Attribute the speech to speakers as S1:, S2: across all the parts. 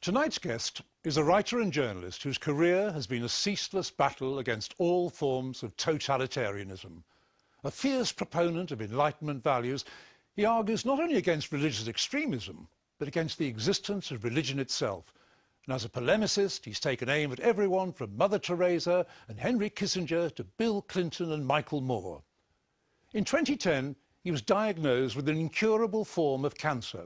S1: Tonight's guest is a writer and journalist whose career has been a ceaseless battle against all forms of totalitarianism. A fierce proponent of Enlightenment values, he argues not only against religious extremism, but against the existence of religion itself. And as a polemicist, he's taken aim at everyone from Mother Teresa and Henry Kissinger to Bill Clinton and Michael Moore. In 2010, he was diagnosed with an incurable form of cancer.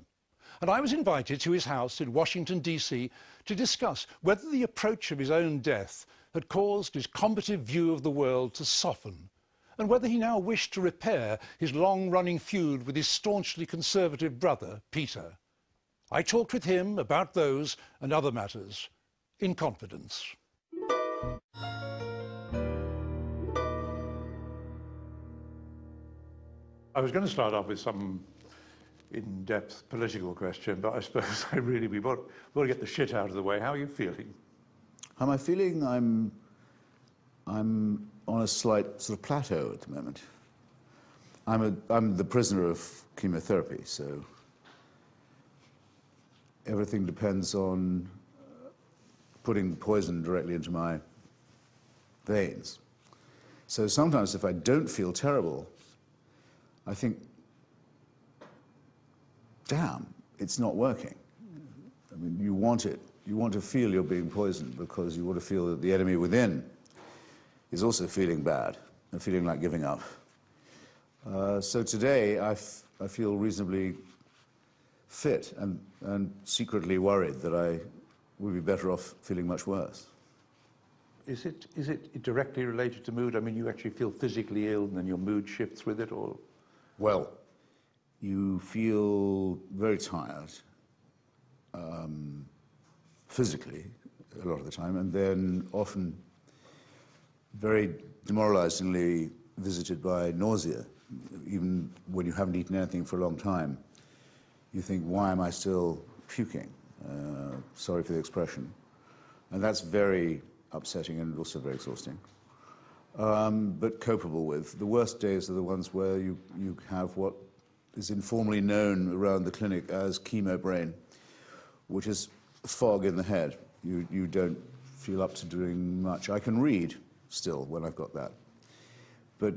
S1: And I was invited to his house in Washington, D.C. to discuss whether the approach of his own death had caused his combative view of the world to soften, and whether he now wished to repair his long-running feud with his staunchly conservative brother, Peter. I talked with him about those and other matters in confidence. I was going to start off with some in-depth political question, but I suppose we want to get the shit out of the way. How are you feeling?
S2: How am I feeling? I'm on a slight sort of plateau at the moment. I'm the prisoner of chemotherapy, so everything depends on putting poison directly into my veins. So sometimes if I don't feel terrible, I think, damn, it's not working. I mean, you want it. You want to feel you're being poisoned because you want to feel that the enemy within is also feeling bad and feeling like giving up. So today I feel reasonably fit and secretly worried that I would be better off feeling much worse.
S1: Is it directly related to mood? I mean, you actually feel physically ill and then your mood shifts with it, or?
S2: Well, you feel very tired, physically, a lot of the time, and then often very demoralizingly visited by nausea. Even when you haven't eaten anything for a long time, you think, why am I still puking? Sorry for the expression. And that's very upsetting and also very exhausting, but copable with. The worst days are the ones where you have what is informally known around the clinic as chemo brain, which is fog in the head. You don't feel up to doing much. I can read still when I've got that, but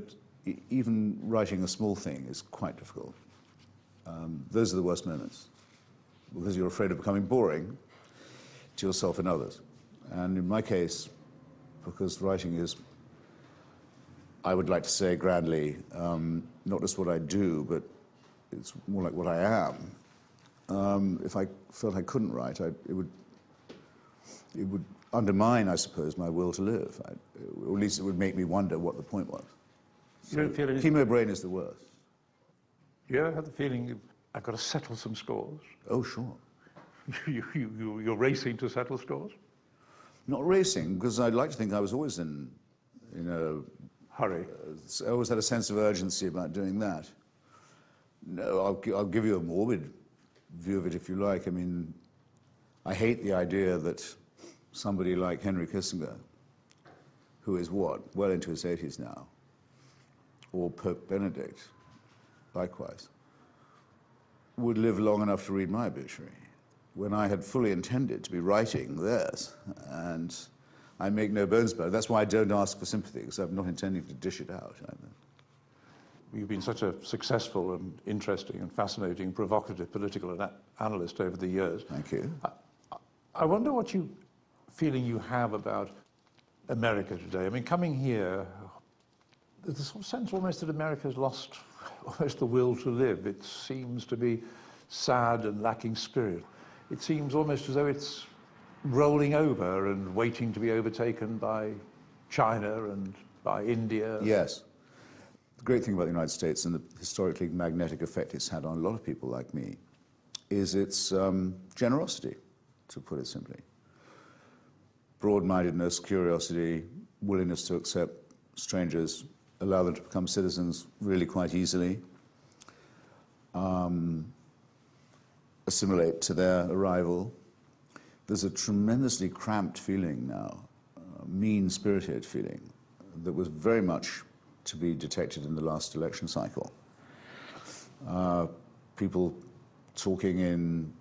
S2: even writing a small thing is quite difficult. Those are the worst moments, because you're afraid of becoming boring to yourself and others. And in my case, because writing is, I would like to say grandly, not just what I do, but it's more like what I am. If I felt I couldn't write, it would undermine, I suppose, my will to live. Or at least it would make me wonder what the point was.
S1: You don't feel
S2: chemo brain is the worst.
S1: Do you ever have the feeling I've got to settle some scores?
S2: Oh, sure.
S1: You're racing to settle scores?
S2: Not racing, because I'd like to think I was always in a
S1: hurry.
S2: I always had a sense of urgency about doing that. No, I'll give you a morbid view of it if you like. I mean, I hate the idea that somebody like Henry Kissinger, who is what, well into his 80s now, or Pope Benedict, likewise, would live long enough to read my obituary, when I had fully intended to be writing theirs. And I make no bones about it. That's why I don't ask for sympathy, because I'm not intending to dish it out either.
S1: You've been such a successful and interesting and fascinating, provocative political analyst over the years.
S2: Thank you.
S1: I wonder what feeling you have about America today. I mean, coming here, there's a sort of sense almost that America has lost almost the will to live. It seems to be sad and lacking spirit. It seems almost as though it's rolling over and waiting to be overtaken by China and by India.
S2: Yes. The great thing about the United States and the historically magnetic effect it's had on a lot of people like me is its generosity, to put it simply. Broad-mindedness, curiosity, willingness to accept strangers, allow them to become citizens really quite easily, assimilate to their arrival. There's a tremendously cramped feeling now, mean-spirited feeling, that was very much to be detected in the last election cycle. People talking in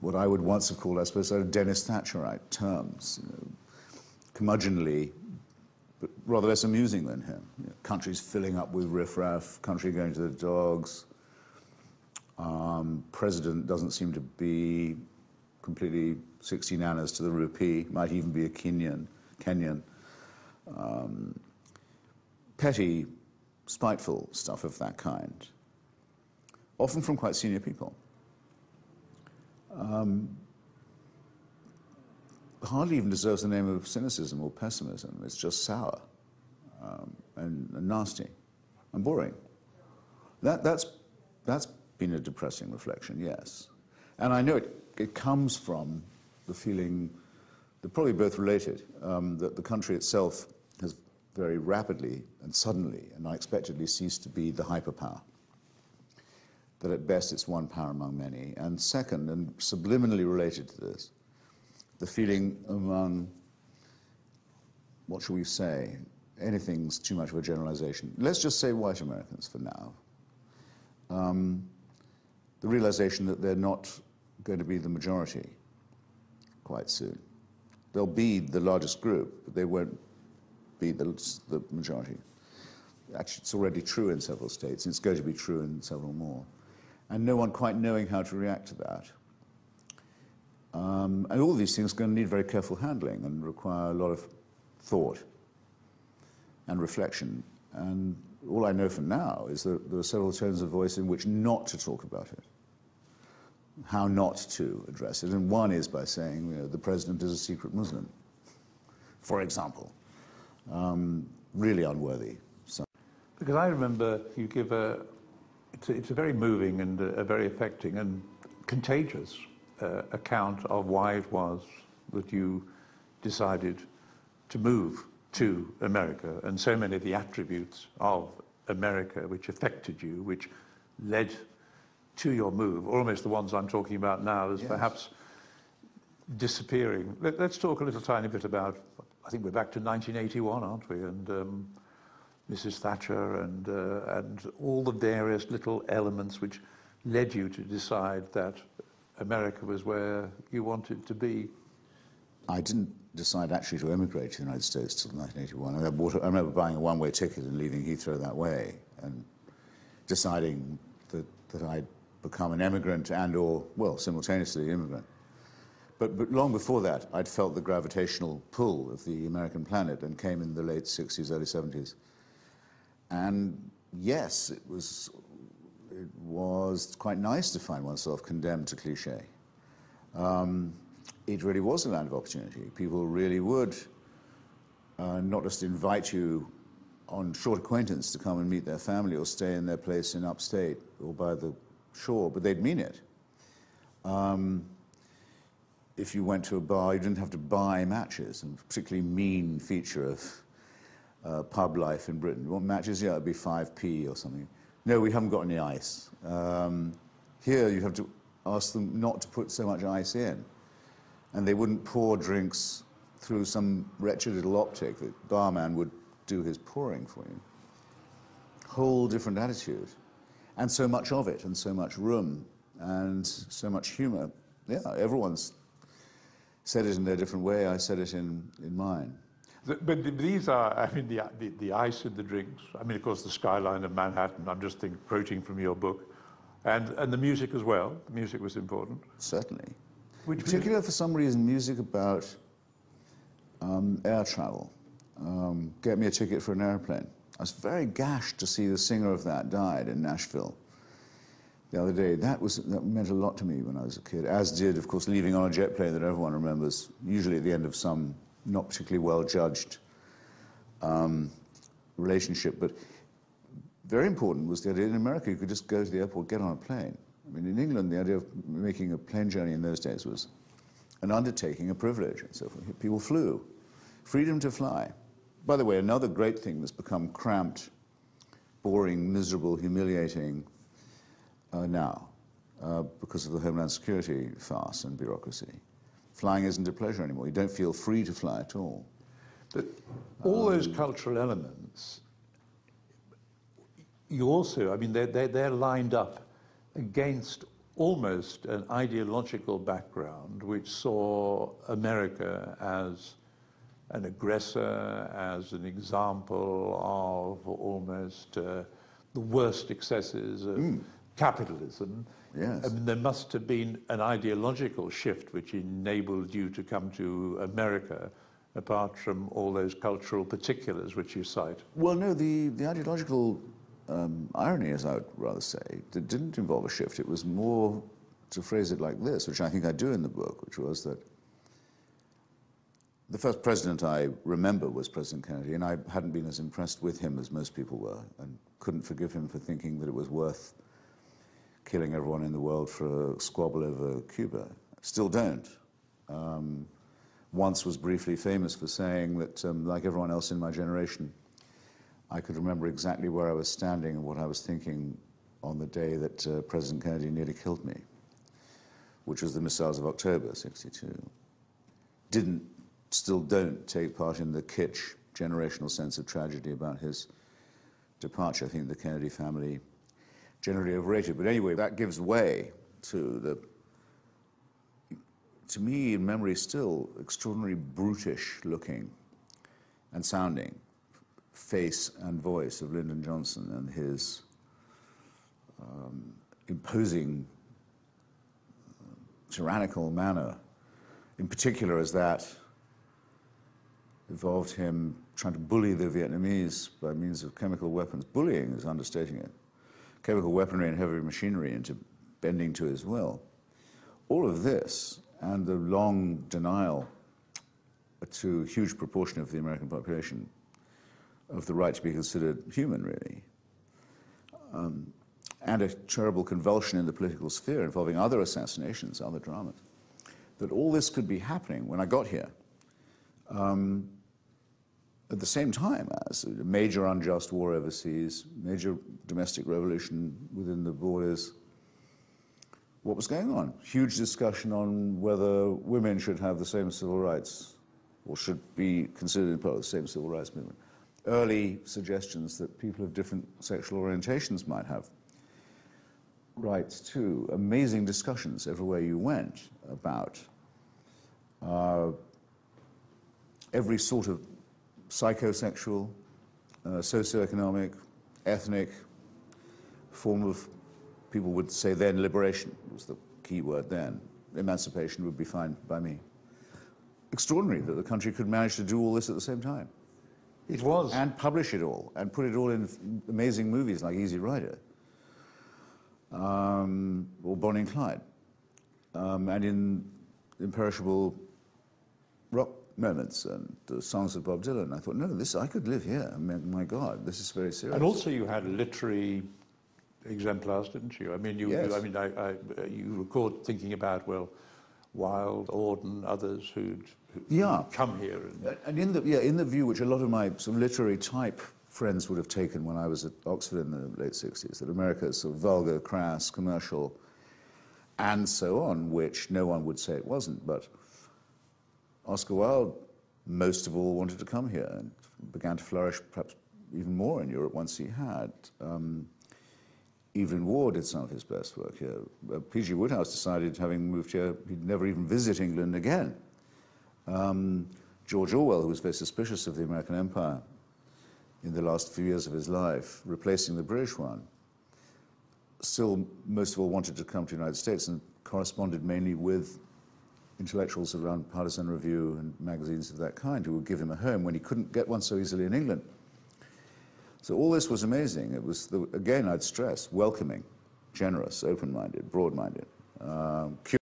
S2: what I would once have called, I suppose, sort of Dennis Thatcherite terms, you know, curmudgeonly, but rather less amusing than him. You know, countries filling up with riffraff, country going to the dogs. President doesn't seem to be completely 16 annas to the rupee, might even be a Kenyan. Petty, spiteful stuff of that kind, often from quite senior people. Hardly even deserves the name of cynicism or pessimism. It's just sour and nasty and boring. That's been a depressing reflection, yes. And I know it comes from the feeling, they're probably both related, that the country itself has very rapidly and suddenly and unexpectedly ceased to be the hyperpower. That at best it's one power among many. And second, and subliminally related to this, the feeling among, what shall we say, anything's too much of a generalization. Let's just say white Americans for now. The realization that they're not going to be the majority quite soon. They'll be the largest group, but they won't be the majority. Actually, it's already true in several states, and it's going to be true in several more. And no one quite knowing how to react to that. And all of these things are going to need very careful handling and require a lot of thought and reflection. And all I know for now is that there are several tones of voice in which not to talk about it, how not to address it. And one is by saying, you know, the president is a secret Muslim, for example. Really unworthy. So.
S1: Because I remember you give it's a very moving and a very affecting and contagious account of why it was that you decided to move to America, and so many of the attributes of America which affected you, which led to your move, almost the ones I'm talking about now, as yes. Perhaps disappearing. Let's talk a little tiny bit about, I think we're back to 1981, aren't we? And Mrs. Thatcher and all the various little elements which led you to decide that America was where you wanted to be.
S2: I didn't decide actually to emigrate to the United States till 1981. I remember buying a one-way ticket and leaving Heathrow that way and deciding that I'd become an emigrant and or, well, simultaneously immigrant. But long before that, I'd felt the gravitational pull of the American planet and came in the late 60s, early 70s. And yes, it was quite nice to find oneself condemned to cliché. It really was a land of opportunity. People really would not just invite you on short acquaintance to come and meet their family or stay in their place in upstate or by the shore, but they'd mean it. If you went to a bar, you didn't have to buy matches, and a particularly mean feature of pub life in Britain. You want matches? Yeah, it'd be 5p or something. No, we haven't got any ice. Here, you have to ask them not to put so much ice in. And they wouldn't pour drinks through some wretched little optic. The barman would do his pouring for you. Whole different attitude. And so much of it, and so much room, and so much humor. Yeah, everyone's said it in their different way. I said it in mine.
S1: But these are, I mean, the ice in the drinks. I mean, of course, the skyline of Manhattan, I'm just quoting from your book. And the music as well. The music was important.
S2: Certainly. In particular, for some reason, music about air travel. Get me a ticket for an airplane. I was very gashed to see the singer of that died in Nashville the other day. That meant a lot to me when I was a kid, as did, of course, leaving on a jet plane that everyone remembers, usually at the end of some not particularly well-judged relationship. But very important was the idea in America you could just go to the airport, get on a plane. I mean, in England, the idea of making a plane journey in those days was an undertaking, a privilege, and so forth. People flew. Freedom to fly. By the way, another great thing that's become cramped, boring, miserable, humiliating now because of the Homeland Security farce and bureaucracy. Flying isn't a pleasure anymore. You don't feel free to fly at all.
S1: But all those cultural elements, you also, I mean, they're lined up against
S3: almost an ideological background which saw America as an aggressor, as an example of almost the worst excesses of capitalism.
S2: Yes.
S3: I mean, there must have been an ideological shift which enabled you to come to America, apart from all those cultural particulars which you cite.
S2: Well, no, the ideological irony, as I would rather say, that didn't involve a shift. It was more, to phrase it like this, which I think I do in the book, which was that the first president I remember was President Kennedy, and I hadn't been as impressed with him as most people were, and couldn't forgive him for thinking that it was worth killing everyone in the world for a squabble over Cuba. Still don't. Once was briefly famous for saying that, like everyone else in my generation, I could remember exactly where I was standing and what I was thinking on the day that President Kennedy nearly killed me, which was the missiles of October '62. Still don't take part in the kitsch generational sense of tragedy about his departure. I think the Kennedy family generally overrated. But anyway, that gives way to me, in memory still, extraordinarily brutish looking and sounding face and voice of Lyndon Johnson and his imposing, tyrannical manner, in particular as that involved him trying to bully the Vietnamese by means of chemical weapons. Bullying is understating it. Chemical weaponry and heavy machinery into bending to his will. All of this, and the long denial to a huge proportion of the American population of the right to be considered human, really, and a terrible convulsion in the political sphere involving other assassinations, other dramas, that all this could be happening when I got here. At the same time as a major unjust war overseas, major domestic revolution within the borders, what was going on? Huge discussion on whether women should have the same civil rights or should be considered part of the same civil rights movement. Early suggestions that people of different sexual orientations might have rights too. Amazing discussions everywhere you went about every sort of psychosexual, socioeconomic, ethnic form of, people would say then, liberation was the key word then. Emancipation would be fine by me. Extraordinary that the country could manage to do all this at the same time.
S3: It was.
S2: And publish it all, and put it all in amazing movies like Easy Rider, or Bonnie and Clyde, and in imperishable rock moments and the songs of Bob Dylan. I thought, no, I could live here. I mean, my God, this is very serious.
S3: And also you had literary exemplars, didn't you? I mean,
S2: Yes.
S3: you record thinking about, well, Wilde, Auden, others who'd come here.
S2: And in the view which a lot of my sort of literary type friends would have taken when I was at Oxford in the late 60s, that America is sort of vulgar, crass, commercial, and so on, which no one would say it wasn't. But Oscar Wilde, most of all, wanted to come here and began to flourish perhaps even more in Europe once he had. Evelyn Waugh did some of his best work here. P.G. Wodehouse decided, having moved here, he'd never even visit England again. George Orwell, who was very suspicious of the American empire in the last few years of his life, replacing the British one, still most of all wanted to come to the United States and corresponded mainly with intellectuals around Partisan Review and magazines of that kind who would give him a home when he couldn't get one so easily in England. So all this was amazing. It was, again, I'd stress, welcoming, generous, open-minded, broad-minded,